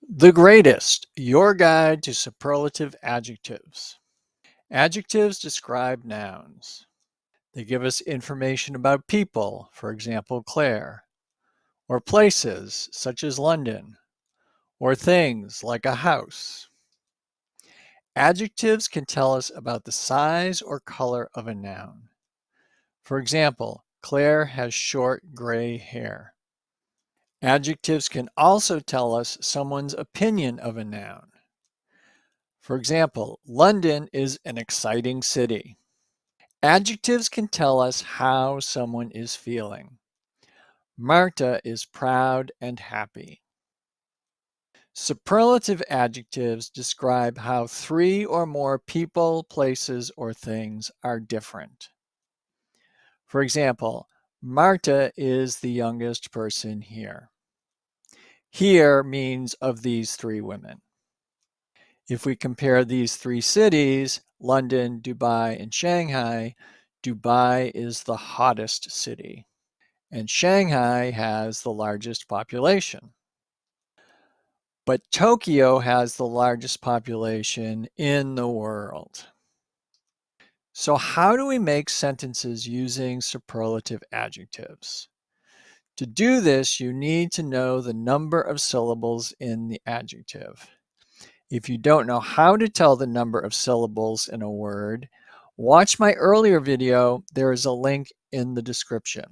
The greatest, your guide to superlative adjectives. Adjectives describe nouns. They give us information about people, for example, Claire, or places, such as London, or things like a house. Adjectives can tell us about the size or color of a noun. For example, Claire has short gray hair. Adjectives can also tell us someone's opinion of a noun. For example, London is an exciting city. Adjectives can tell us how someone is feeling. Marta is proud and happy. Superlative adjectives describe how three or more people, places, or things are different. For example, Marta is the youngest person here. Here means of these three women. If we compare these three cities, London, Dubai, and Shanghai, Dubai is the hottest city, and Shanghai has the largest population. But Tokyo has the largest population in the world. So how do we make sentences using superlative adjectives? To do this, you need to know the number of syllables in the adjective. If you don't know how to tell the number of syllables in a word, watch my earlier video. There is a link in the description.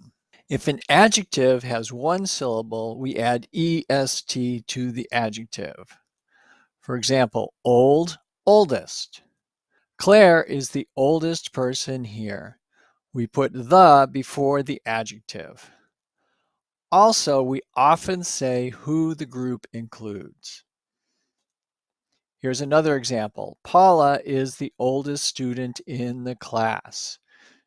If an adjective has one syllable, we add est to the adjective. For example, old, oldest. Claire is the oldest person here. We put the before the adjective. Also, we often say who the group includes. Here's another example. Paula is the oldest student in the class.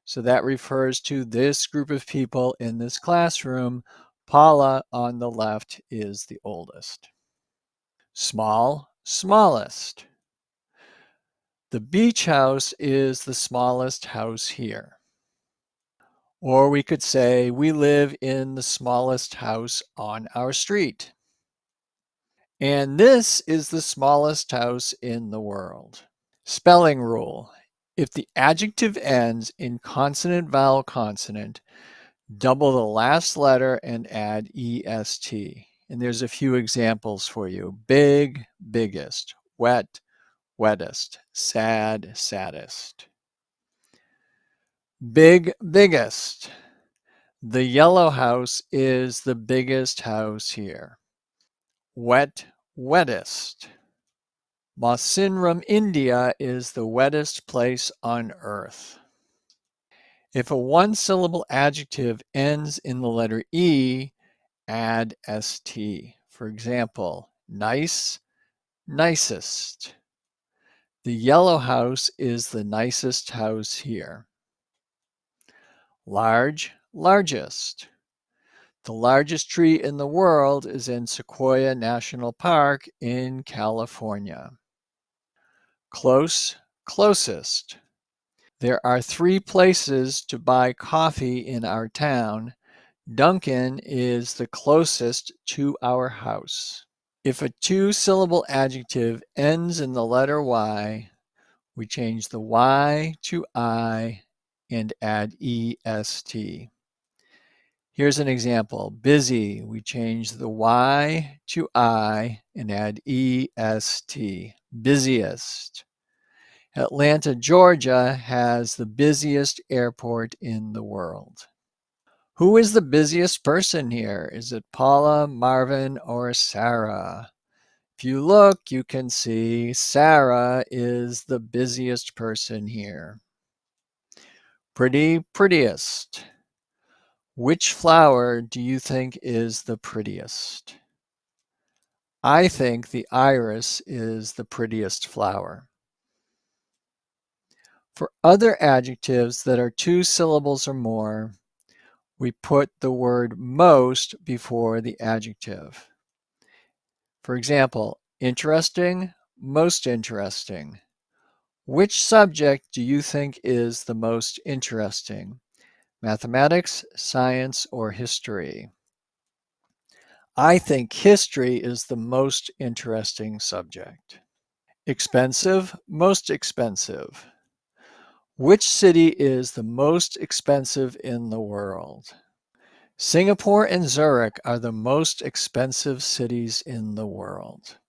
So that refers to this group of people in this classroom. Paula on the left is the oldest. Small, smallest. The beach house is the smallest house here. Or we could say we live in the smallest house on our street. And this is the smallest house in the world. Spelling rule. If the adjective ends in consonant, vowel, consonant, double the last letter and add est. And there's a few examples for you. Big, biggest. Wet, wettest. Sad, saddest. Big, biggest. The yellow house is the biggest house here. Wet, wettest. Mausinram, India is the wettest place on earth. If a one-syllable adjective ends in the letter E, add st. For example, nice, nicest. The yellow house is the nicest house here. Large, largest. The largest tree in the world is in Sequoia National Park in California. Close, closest. There are 3 places to buy coffee in our town. Dunkin' is the closest to our house. If a 2-syllable adjective ends in the letter Y, we change the Y to I and add est. Here's an example. Busy, we change the Y to I and add est. Busiest. Atlanta, Georgia has the busiest airport in the world. Who is the busiest person here? Is it Paula, Marvin, or Sarah? If you look, you can see Sarah is the busiest person here. Pretty, prettiest. Which flower do you think is the prettiest? I think the iris is the prettiest flower. For other adjectives that are 2 syllables or more, we put the word most before the adjective. For example, interesting, most interesting. Which subject do you think is the most interesting? Mathematics, science, or history? I think history is the most interesting subject. Expensive, most expensive. Which city is the most expensive in the world? Singapore and Zurich are the most expensive cities in the world.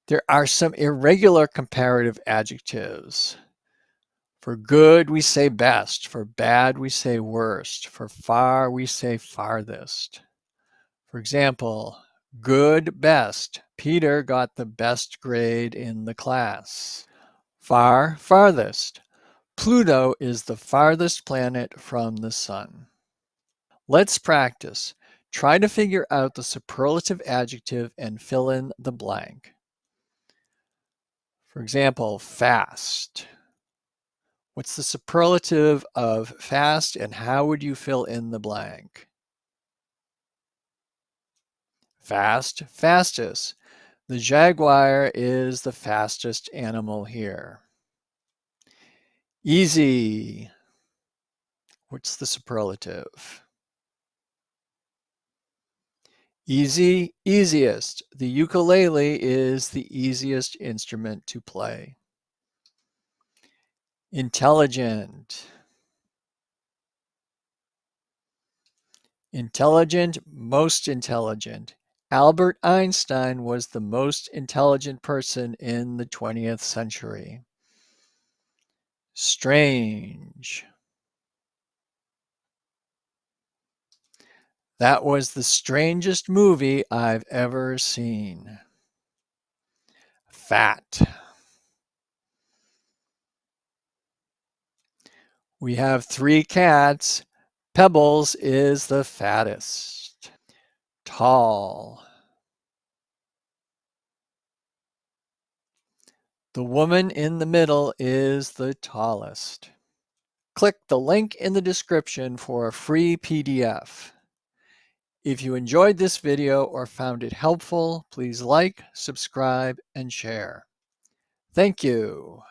There are some irregular comparative adjectives. For good, we say best. For bad, we say worst. For far, we say farthest. For example, good, best. Peter got the best grade in the class. Far, farthest. Pluto is the farthest planet from the sun. Let's practice. Try to figure out the superlative adjective and fill in the blank. For example, fast. What's the superlative of fast and how would you fill in the blank? Fast, fastest. The jaguar is the fastest animal here. Easy. What's the superlative? Easy, easiest. The ukulele is the easiest instrument to play. Intelligent. Intelligent, most intelligent. Albert Einstein was the most intelligent person in the 20th century. Strange. That was the strangest movie I've ever seen. Fat. We have 3 cats. Pebbles is the fattest. Tall. The woman in the middle is the tallest. Click the link in the description for a free PDF. If you enjoyed this video or found it helpful, please like, subscribe, and share. Thank you.